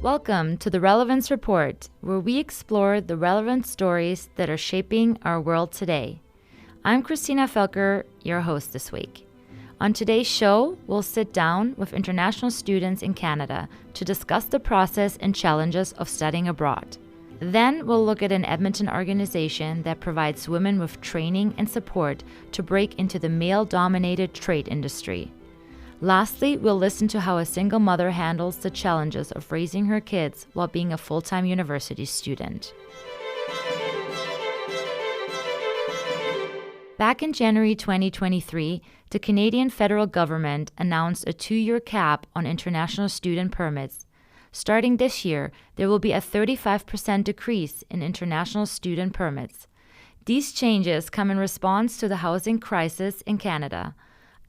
Welcome to the Relevance Report, where we explore the relevant stories that are shaping our world today. I'm Christina Felker, your host this week. On today's show, we'll sit down with international students in Canada to discuss the process and challenges of studying abroad. Then we'll look at an Edmonton organization that provides women with training and support to break into the male-dominated trade industry. Lastly, we'll listen to how a single mother handles the challenges of raising her kids while being a full-time university student. Back in January 2023, the Canadian federal government announced a 2-year cap on international student permits. Starting this year, there will be a 35% decrease in international student permits. These changes come in response to the housing crisis in Canada.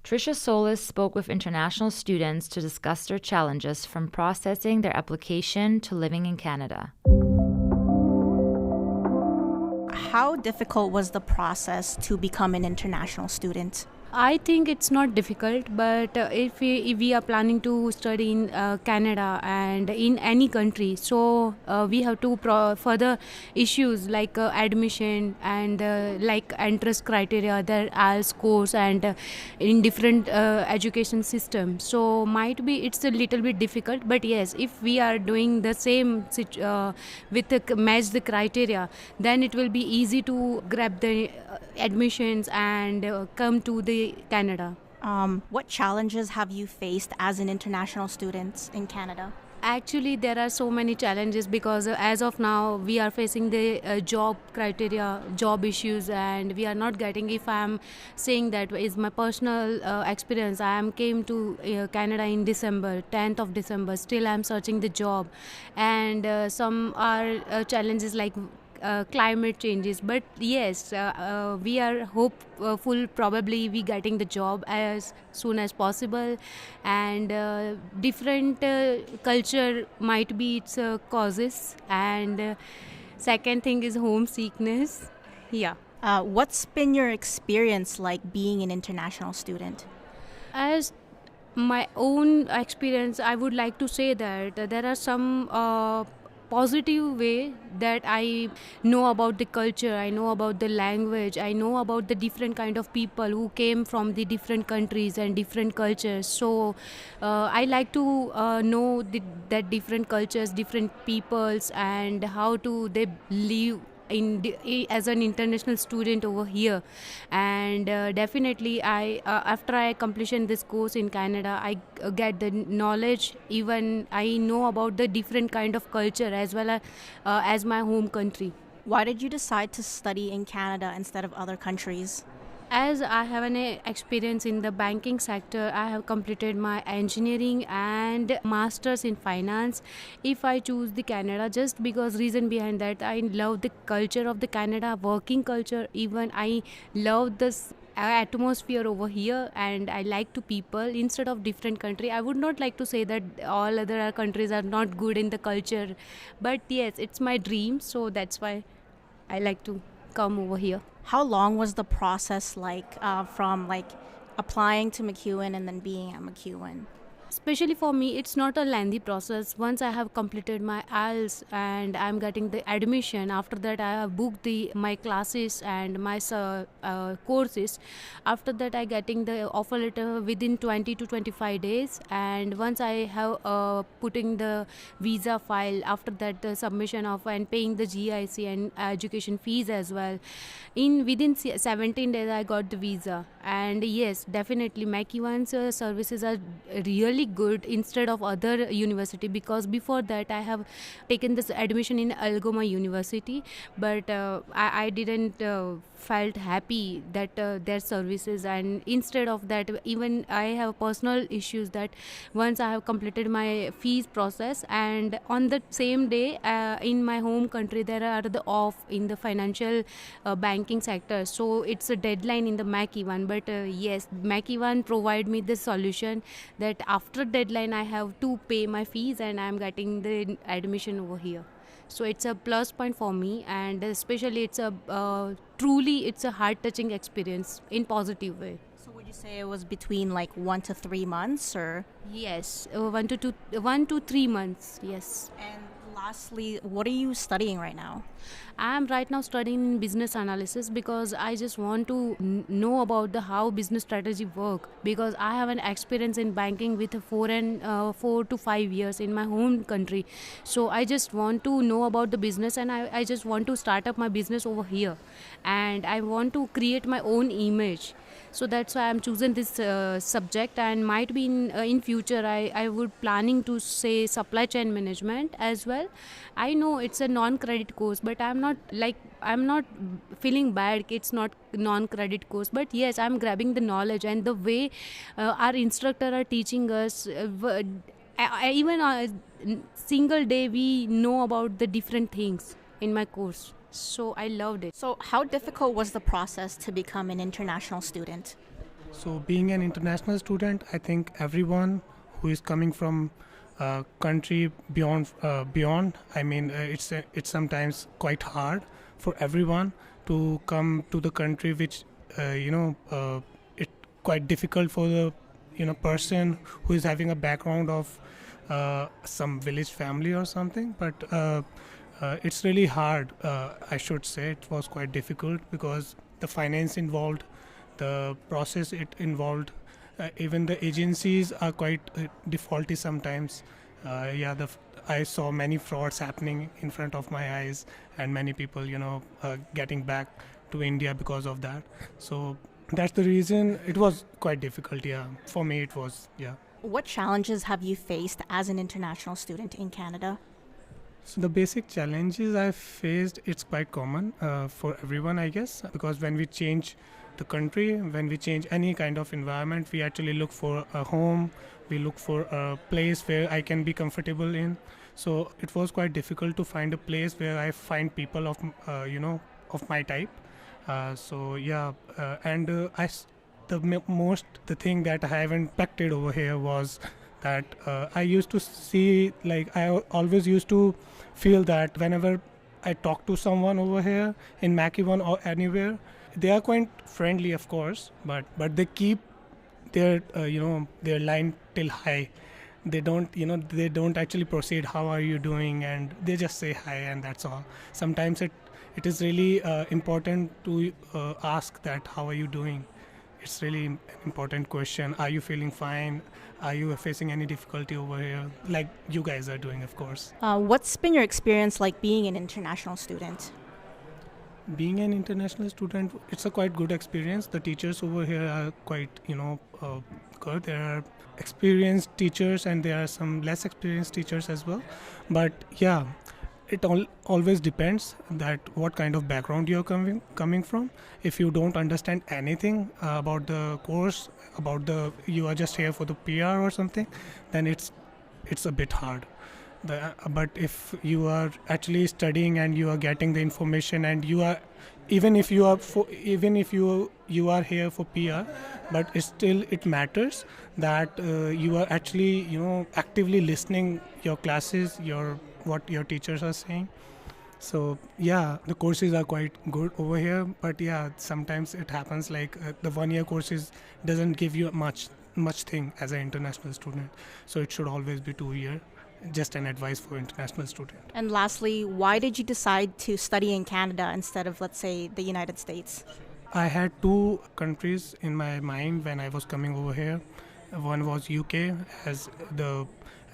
Tricia Solis spoke with international students to discuss their challenges from processing their application to living in Canada. How difficult was the process to become an international student? I think it's not difficult, but if we are planning to study in Canada and in any country, so we have to further issues like admission and like entrance criteria, their IELTS scores and in different education systems. So might be it's a little bit difficult, but yes, if we are doing the same match the criteria, then it will be easy to grab the admissions and come to the Canada. What challenges have you faced as an international student in Canada? Actually, there are so many challenges because as of now, we are facing the job criteria, job issues, and we are not getting. If I am saying that is my personal experience, came to Canada in December, 10th of December. Still, I am searching the job, and some are challenges like climate changes, but yes, we are hopeful probably we getting the job as soon as possible, and different culture might be its causes, and second thing is homesickness. What's been your experience like being an international student? As my own experience, I would like to say that there are some positive way that I know about the culture, I know about the language, I know about the different kind of people who came from the different countries and different cultures. So I like to know that different cultures, different peoples, and how do they live as an international student over here. And definitely after I completion this course in Canada, I get the knowledge, even I know about the different kind of culture as well as my home country. Why did you decide to study in Canada instead of other countries? As I have an experience in the banking sector, I have completed my engineering and masters in finance. If I choose the Canada, just because reason behind that, I love the culture of the Canada, working culture. Even I love this atmosphere over here, and I like to people instead of different country. I would not like to say that all other countries are not good in the culture, but yes, it's my dream, so that's why I like to come over here. How long was the process from applying to MacEwan and then being at MacEwan? Especially for me, it's not a lengthy process. Once I have completed my IELTS and I'm getting the admission, after that I have booked my classes and my courses. After that, I getting the offer letter within 20 to 25 days. And once I have putting the visa file, after that the submission of and paying the GIC and education fees as well. Within 17 days, I got the visa. And yes, definitely MacEwan's services are really good instead of other university, because before that I have taken this admission in Algoma University, but I didn't felt happy that their services, and instead of that, even I have personal issues that once I have completed my fees process, and on the same day in my home country there are the off in the financial banking sector, so it's a deadline in the MacEwan, but yes, MacEwan provide me this solution that after deadline I have to pay my fees and I am getting the admission over here. So it's a plus point for me, and especially it's a truly it's a heart touching experience in positive way. So would You say it was between like 1 to 3 months, or? Yes, 1 to 3 months. Yes. And lastly, what are you studying right now? I am right now studying business analysis because I just want to know about the how business strategy work, because I have an experience in banking with 4 to 5 years in my home country. So I just want to know about the business, and I just want to start up my business over here, and I want to create my own image. So that's why I'm choosing this subject, and might be in future I would planning to say supply chain management as well. I know it's a non-credit course, but I'm not feeling bad. It's not non-credit course, but yes, I'm grabbing the knowledge and the way our instructor are teaching us. Even a single day we know about the different things in my course. So I loved it. So, how difficult was the process to become an international student? So, being an international student, I think everyone who is coming from a country beyond, I mean, it's sometimes quite hard for everyone to come to the country, which it's quite difficult for the person who is having a background of some village family or something, but. It's really hard, I should say. It was quite difficult because the finance involved, the process it involved, even the agencies are quite defaulty sometimes. I saw many frauds happening in front of my eyes, and many people, getting back to India because of that. So that's the reason it was quite difficult, yeah. For me, it was, yeah. What challenges have you faced as an international student in Canada? So the basic challenges I faced, it's quite common for everyone, I guess, because when we change the country, when we change any kind of environment, we actually look for a home, we look for a place where I can be comfortable in. So it was quite difficult to find a place where I find people of my type. The thing that I have impacted over here was that I used to see, like, I always used to feel that whenever I talk to someone over here in Makiwan or anywhere, they are quite friendly, of course, but they keep their their line till high. They don't actually proceed, how are you doing, and they just say hi, and that's all. Sometimes it is really important to ask that, how are you doing. It's really an important question. Are you feeling fine? Are you facing any difficulty over here? Like you guys are doing, of course. What's been your experience like being an international student? Being an international student, it's a quite good experience. The teachers over here are quite, good. There are experienced teachers and there are some less experienced teachers as well. But yeah, it always depends that what kind of background you're coming from. If you don't understand anything about the course, you are just here for the PR or something, then it's a bit hard. But if you are actually studying and you are getting the information, and you are even if you are here for PR, but it matters that you are actually actively listening your classes, what your teachers are saying. So yeah, the courses are quite good over here, but yeah, sometimes it happens like the 1 year courses doesn't give you much thing as an international student, so it should always be 2 year. Just an advice for international student. And lastly, why did you decide to study in Canada instead of, let's say, the United States? I had two countries in my mind when I was coming over here. One was UK,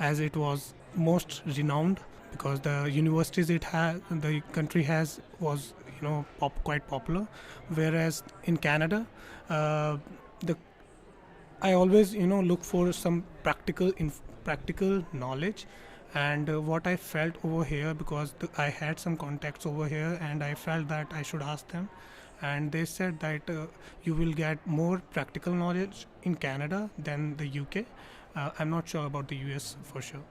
as it was most renowned, because the universities the country has was quite popular. Whereas in Canada, I always look for some practical knowledge, and what I felt over here, because I had some contacts over here and I felt that I should ask them, and they said that you will get more practical knowledge in Canada than the UK. I'm not sure about the US for sure,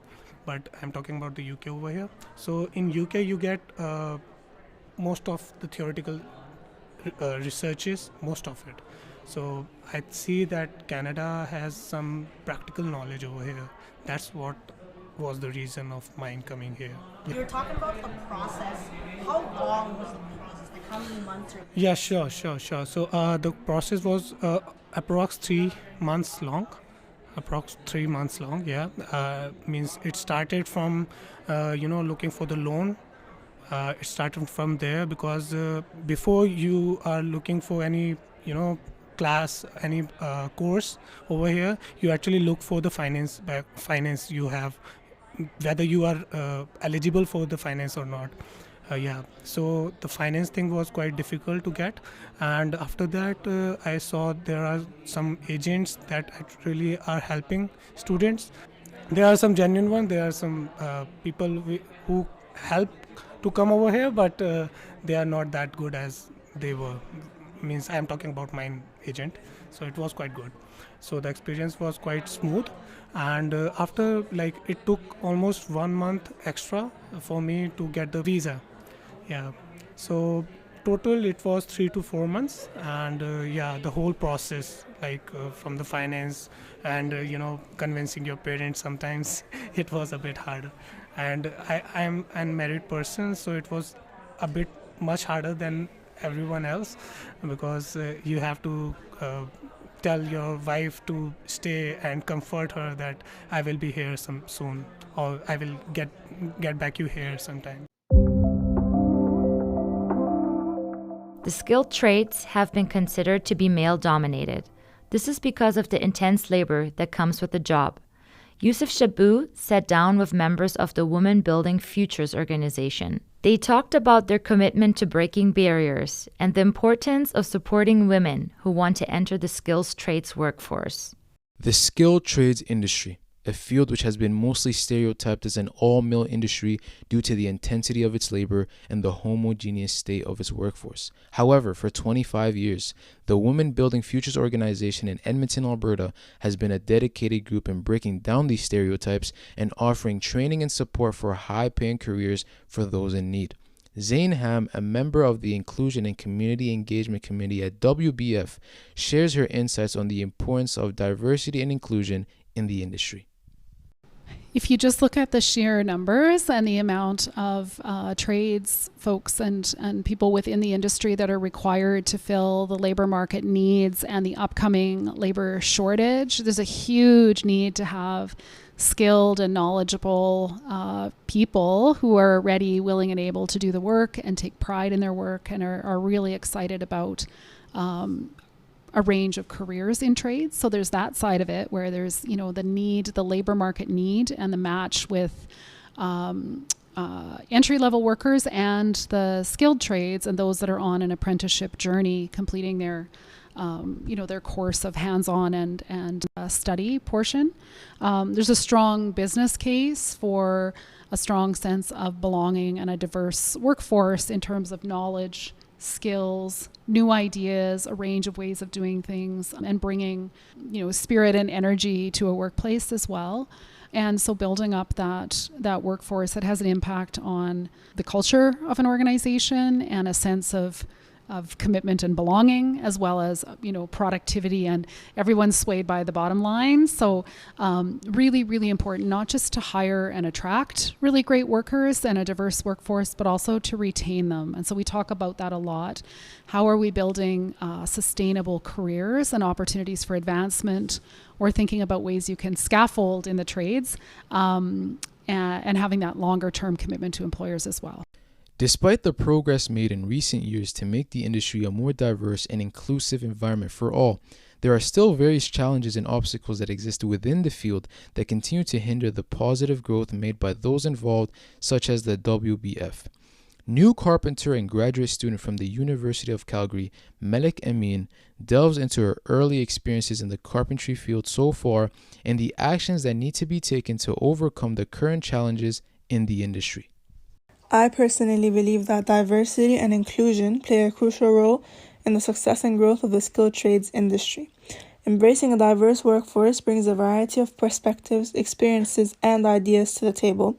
but I'm talking about the UK over here. So in UK you get most of the theoretical researches, most of it. So I see that Canada has some practical knowledge over here. That's what was the reason of mine coming here. You were talking about the process. How long was the process? Like how many months? Yeah, sure. So the process was approx 3 months long. Approx 3 months long, yeah. Means it started from, looking for the loan. It started from there because before you are looking for any, class, any course over here, you actually look for the finance you have, whether you are eligible for the finance or not. Yeah, so the finance thing was quite difficult to get, and after that I saw there are some agents that actually are helping students. There are some genuine ones, there are some people who help to come over here, but they are not that good as they were. Means I am talking about mine agent, so it was quite good. So the experience was quite smooth, and after, like, it took almost 1 month extra for me to get the visa. Yeah, so total it was 3 to 4 months, and yeah, the whole process, like from the finance and convincing your parents, sometimes it was a bit harder. And I'm an unmarried person, so it was a bit much harder than everyone else, because you have to tell your wife to stay and comfort her that I will be here soon, or I will get back you here sometime. The skilled trades have been considered to be male-dominated. This is because of the intense labor that comes with the job. Yusuf Shabu sat down with members of the Women Building Futures organization. They talked about their commitment to breaking barriers and the importance of supporting women who want to enter the skills trades workforce. The skilled trades industry, a field which has been mostly stereotyped as an all-male industry due to the intensity of its labor and the homogeneous state of its workforce. However, for 25 years, the Women Building Futures organization in Edmonton, Alberta, has been a dedicated group in breaking down these stereotypes and offering training and support for high-paying careers for those in need. Zain Ham, a member of the Inclusion and Community Engagement Committee at WBF, shares her insights on the importance of diversity and inclusion in the industry. If you just look at the sheer numbers and the amount of trades folks and people within the industry that are required to fill the labor market needs and the upcoming labor shortage, there's a huge need to have skilled and knowledgeable people who are ready, willing, and able to do the work and take pride in their work and are really excited about a range of careers in trades. So there's that side of it where there's, the need, the labor market need, and the match with entry-level workers and the skilled trades and those that are on an apprenticeship journey, completing their their course of hands-on and study portion. There's a strong business case for a strong sense of belonging and a diverse workforce in terms of knowledge, skills, new ideas, a range of ways of doing things, and bringing, spirit and energy to a workplace as well. And so building up that workforce that has an impact on the culture of an organization and a sense of commitment and belonging, as well as, productivity, and everyone's swayed by the bottom line. So really, really important, not just to hire and attract really great workers and a diverse workforce, but also to retain them. And so we talk about that a lot. How are we building sustainable careers and opportunities for advancement? Or thinking about ways you can scaffold in the trades and having that longer term commitment to employers as well. Despite the progress made in recent years to make the industry a more diverse and inclusive environment for all, there are still various challenges and obstacles that exist within the field that continue to hinder the positive growth made by those involved, such as the WBF. New carpenter and graduate student from the University of Calgary, Melik Amin, delves into her early experiences in the carpentry field so far and the actions that need to be taken to overcome the current challenges in the industry. I personally believe that diversity and inclusion play a crucial role in the success and growth of the skilled trades industry. Embracing a diverse workforce brings a variety of perspectives, experiences, and ideas to the table,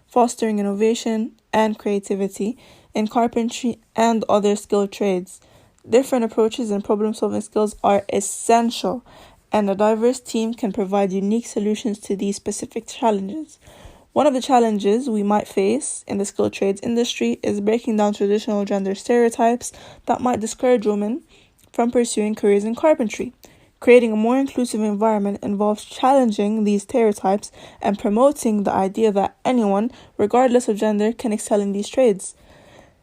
fostering innovation and creativity in carpentry and other skilled trades. Different approaches and problem-solving skills are essential, and a diverse team can provide unique solutions to these specific challenges. One of the challenges we might face in the skilled trades industry is breaking down traditional gender stereotypes that might discourage women from pursuing careers in carpentry. Creating a more inclusive environment involves challenging these stereotypes and promoting the idea that anyone, regardless of gender, can excel in these trades.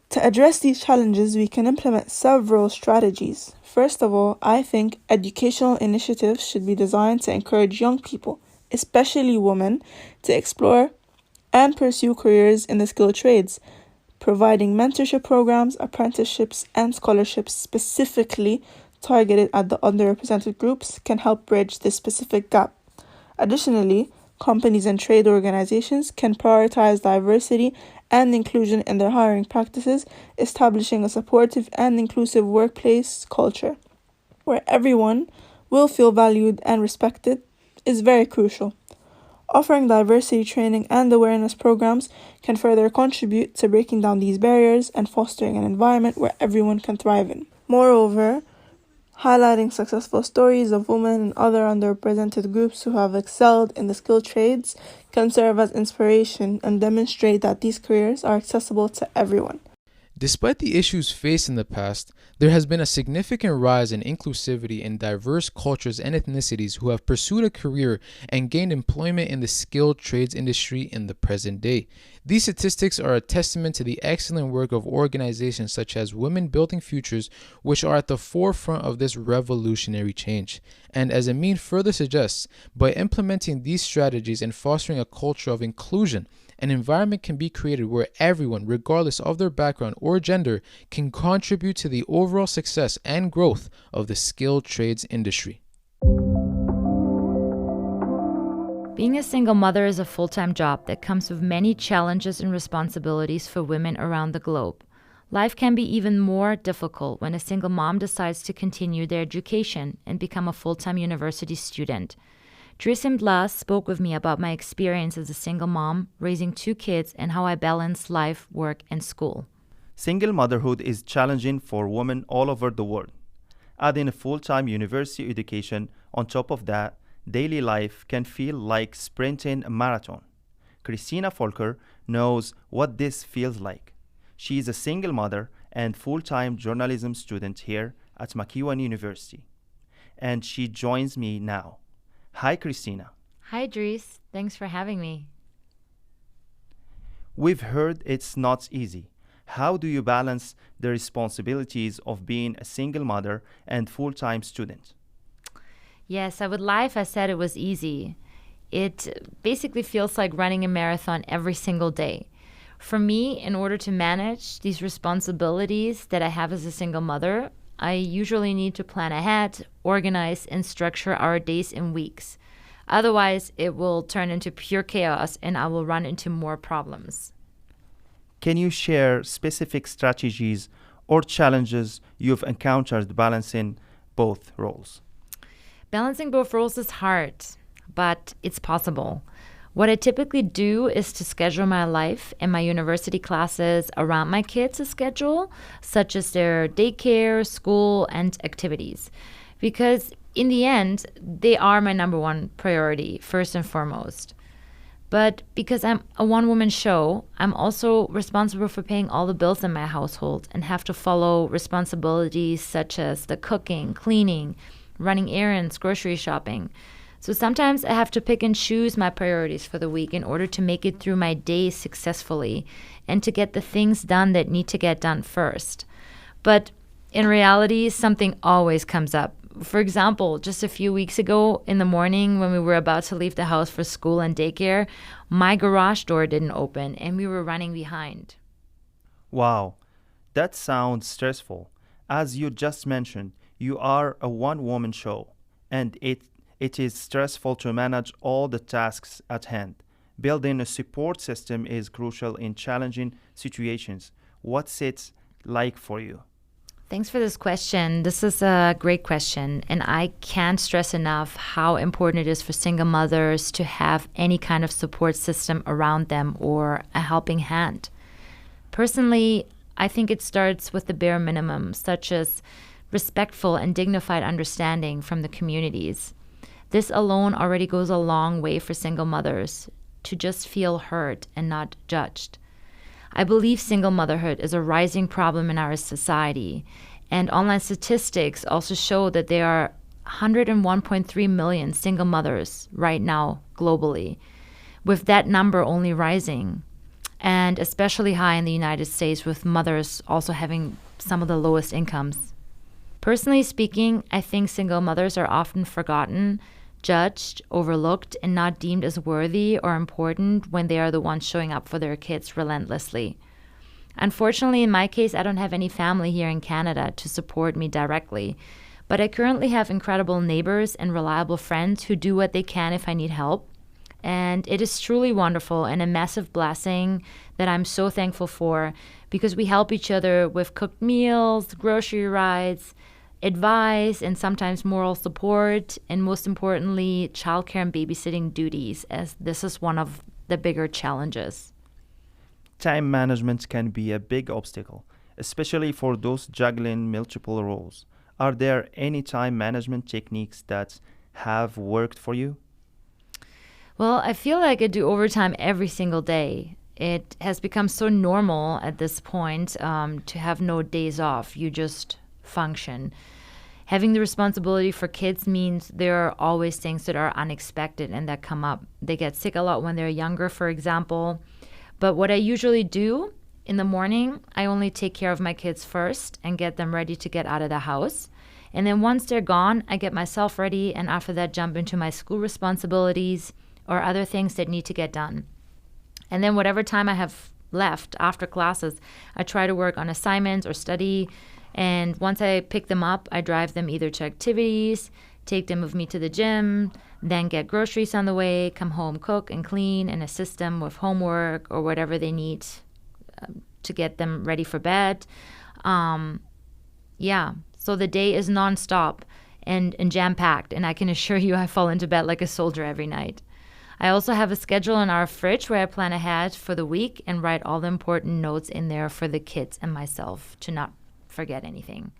To address these challenges, we can implement several strategies. First of all, I think educational initiatives should be designed to encourage young people, especially women, to explore and pursue careers in the skilled trades. Providing mentorship programs, apprenticeships, and scholarships specifically targeted at the underrepresented groups can help bridge this specific gap. Additionally, companies and trade organizations can prioritize diversity and inclusion in their hiring practices, establishing a supportive and inclusive workplace culture where everyone will feel valued and respected is very crucial. Offering diversity training and awareness programs can further contribute to breaking down these barriers and fostering an environment where everyone can thrive in. Moreover, highlighting successful stories of women and other underrepresented groups who have excelled in the skilled trades can serve as inspiration and demonstrate that these careers are accessible to everyone. Despite the issues faced in the past, there has been a significant rise in inclusivity in diverse cultures and ethnicities who have pursued a career and gained employment in the skilled trades industry in the present day. These statistics are a testament to the excellent work of organizations such as Women Building Futures, which are at the forefront of this revolutionary change. And as Amin further suggests, by implementing these strategies and fostering a culture of inclusion, an environment can be created where everyone, regardless of their background or gender, can contribute to the overall success and growth of the skilled trades industry. Being a single mother is a full-time job that comes with many challenges and responsibilities for women around the globe. Life can be even more difficult when a single mom decides to continue their education and become a full-time university student. Drisim Blas spoke with me about my experience as a single mom, raising 2 kids, and how I balance life, work, and school. Single motherhood is challenging for women all over the world. Adding a full-time university education on top of that, daily life can feel like sprinting a marathon. Christina Volker knows what this feels like. She is a single mother and full-time journalism student here at McEwan University. And she joins me now. Hi, Christina. Hi, Dries. Thanks for having me. We've heard it's not easy. How do you balance the responsibilities of being a single mother and full-time student? Yes, I would lie if I said it was easy. It basically feels like running a marathon every single day. For me, in order to manage these responsibilities that I have as a single mother, I usually need to plan ahead, organize, and structure our days and weeks. Otherwise, it will turn into pure chaos and I will run into more problems. Can you share specific strategies or challenges you've encountered balancing both roles? Balancing both roles is hard, but it's possible. What I typically do is to schedule my life and my university classes around my kids' schedule, such as their daycare, school, and activities. Because in the end, they are my number one priority, first and foremost. But because I'm a one-woman show, I'm also responsible for paying all the bills in my household and have to follow responsibilities such as the cooking, cleaning, running errands, grocery shopping. So sometimes I have to pick and choose my priorities for the week in order to make it through my day successfully and to get the things done that need to get done first. But in reality, something always comes up. For example, just a few weeks ago in the morning when we were about to leave the house for school and daycare, my garage door didn't open and we were running behind. Wow, that sounds stressful. As you just mentioned, you are a one-woman show, and it is stressful to manage all the tasks at hand. Building a support system is crucial in challenging situations. What's it like for you? Thanks for this question. This is a great question, and I can't stress enough how important it is for single mothers to have any kind of support system around them or a helping hand. Personally, I think it starts with the bare minimum, such as respectful and dignified understanding from the communities. This alone already goes a long way for single mothers to just feel heard and not judged. I believe single motherhood is a rising problem in our society, and online statistics also show that there are 101.3 million single mothers right now globally, with that number only rising, and especially high in the United States, with mothers also having some of the lowest incomes. Personally speaking, I think single mothers are often forgotten, judged, overlooked, and not deemed as worthy or important when they are the ones showing up for their kids relentlessly. Unfortunately, in my case, I don't have any family here in Canada to support me directly, but I currently have incredible neighbors and reliable friends who do what they can if I need help. And it is truly wonderful and a massive blessing that I'm so thankful for, because we help each other with cooked meals, grocery rides, advice, and sometimes moral support, and most importantly, childcare and babysitting duties, as this is one of the bigger challenges. Time management can be a big obstacle, especially for those juggling multiple roles. Are there any time management techniques that have worked for you? Well, I feel like I do overtime every single day. It has become so normal at this point to have no days off. You just function. Having the responsibility for kids means there are always things that are unexpected and that come up. They get sick a lot when they're younger, for example. But what I usually do in the morning, I only take care of my kids first and get them ready to get out of the house. And then once they're gone, I get myself ready, and after that jump into my school responsibilities or other things that need to get done. And then whatever time I have left after classes, I try to work on assignments or study. And once I pick them up, I drive them either to activities, take them with me to the gym, then get groceries on the way, come home, cook and clean, and assist them with homework or whatever they need to get them ready for bed. So the day is nonstop and jam-packed, and I can assure you I fall into bed like a soldier every night. I also have a schedule in our fridge where I plan ahead for the week and write all the important notes in there for the kids and myself to not forget anything.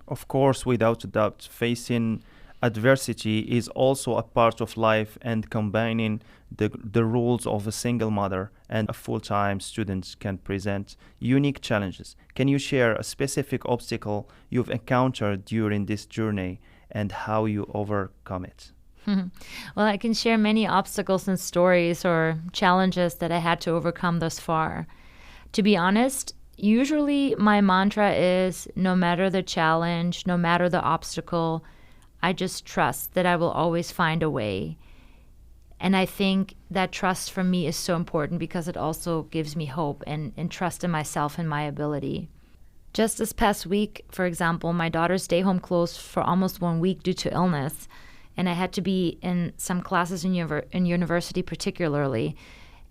Of course, without a doubt, facing adversity is also a part of life, and combining the roles of a single mother and a full-time student can present unique challenges. Can you share a specific obstacle you've encountered during this journey and how you overcome it? Well, I can share many obstacles and stories or challenges that I had to overcome thus far. To be honest, usually my mantra is no matter the challenge, no matter the obstacle, I just trust that I will always find a way. And I think that trust for me is so important because it also gives me hope and trust in myself and my ability. Just this past week, for example, my daughter's stay home closed for almost 1 week due to illness. And I had to be in some classes in university particularly,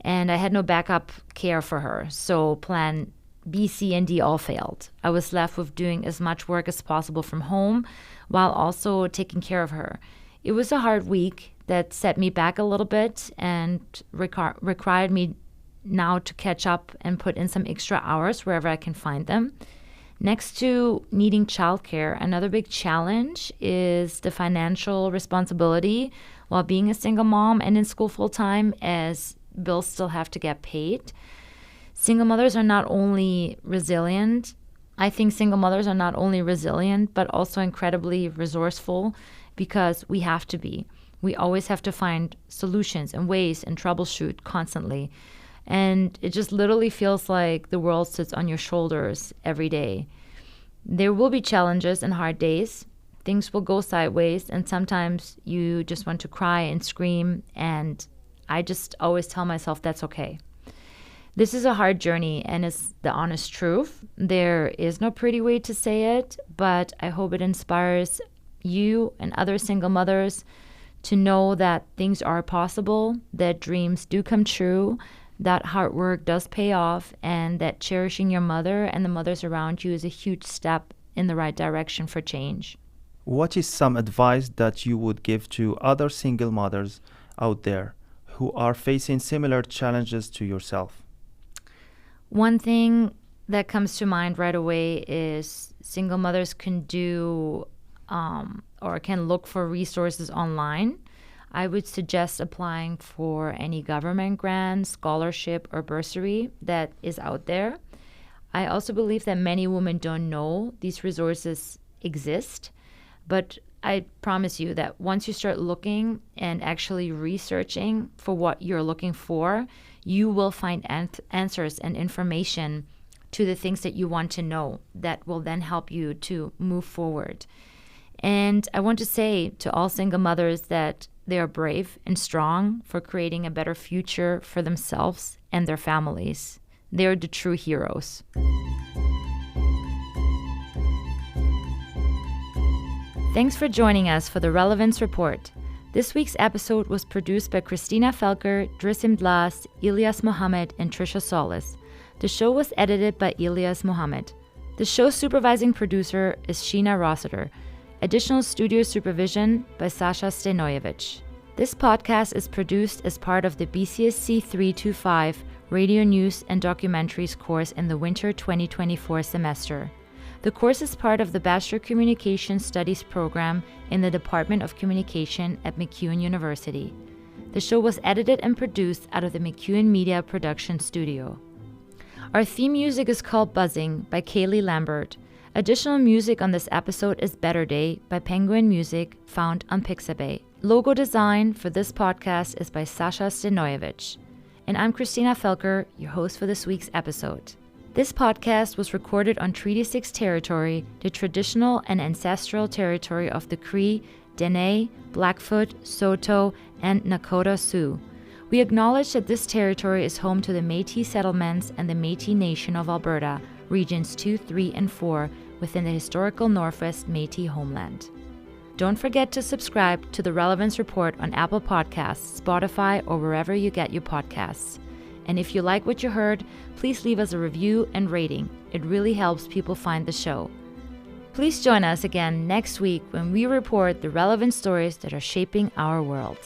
and I had no backup care for her. So plan B, C, and D all failed. I was left with doing as much work as possible from home while also taking care of her. It was a hard week that set me back a little bit and required me now to catch up and put in some extra hours wherever I can find them. Next to needing childcare, another big challenge is the financial responsibility while being a single mom and in school full-time, as bills still have to get paid. Single mothers are not only resilient, I think single mothers are not only resilient, but also incredibly resourceful, because we have to be. We always have to find solutions and ways and troubleshoot constantly. And it just literally feels like the world sits on your shoulders every day. There will be challenges and hard days. Things will go sideways, and sometimes you just want to cry and scream, and I just always tell myself that's okay. This is a hard journey, and it's the honest truth. There is no pretty way to say it, but I hope it inspires you and other single mothers to know that things are possible, that dreams do come true, that hard work does pay off, and that cherishing your mother and the mothers around you is a huge step in the right direction for change. What is some advice that you would give to other single mothers out there who are facing similar challenges to yourself? One thing that comes to mind right away is single mothers can do or can look for resources online. I would suggest applying for any government grant, scholarship, or bursary that is out there. I also believe that many women don't know these resources exist, but I promise you that once you start looking and actually researching for what you're looking for, you will find answers and information to the things that you want to know that will then help you to move forward. And I want to say to all single mothers that they are brave and strong for creating a better future for themselves and their families. They are the true heroes. Thanks for joining us for the Relevance Report. This week's episode was produced by Christina Felker, Drisim Blas, Ilyas Mohammed, and Trisha Solis. The show was edited by Ilyas Mohammed. The show's supervising producer is Sheena Rossiter. Additional studio supervision by Sasha Stenoyevich. This podcast is produced as part of the BCSC 325 Radio News and Documentaries course in the winter 2024 semester. The course is part of the Bachelor Communication Studies program in the Department of Communication at MacEwan University. The show was edited and produced out of the MacEwan Media Production Studio. Our theme music is called Buzzing by Kaylee Lambert. Additional music on this episode is Better Day by Penguin Music, found on Pixabay. Logo design for this podcast is by Sasha Stenoyevich. And I'm Christina Felker, your host for this week's episode. This podcast was recorded on Treaty 6 territory, the traditional and ancestral territory of the Cree, Dene, Blackfoot, Saulteaux, and Nakota Sioux. We acknowledge that this territory is home to the Métis settlements and the Métis Nation of Alberta, Regions 2, 3, and 4, within the historical Northwest Métis homeland. Don't forget to subscribe to the Relevance Report on Apple Podcasts, Spotify, or wherever you get your podcasts. And if you like what you heard, please leave us a review and rating. It really helps people find the show. Please join us again next week when we report the relevant stories that are shaping our world.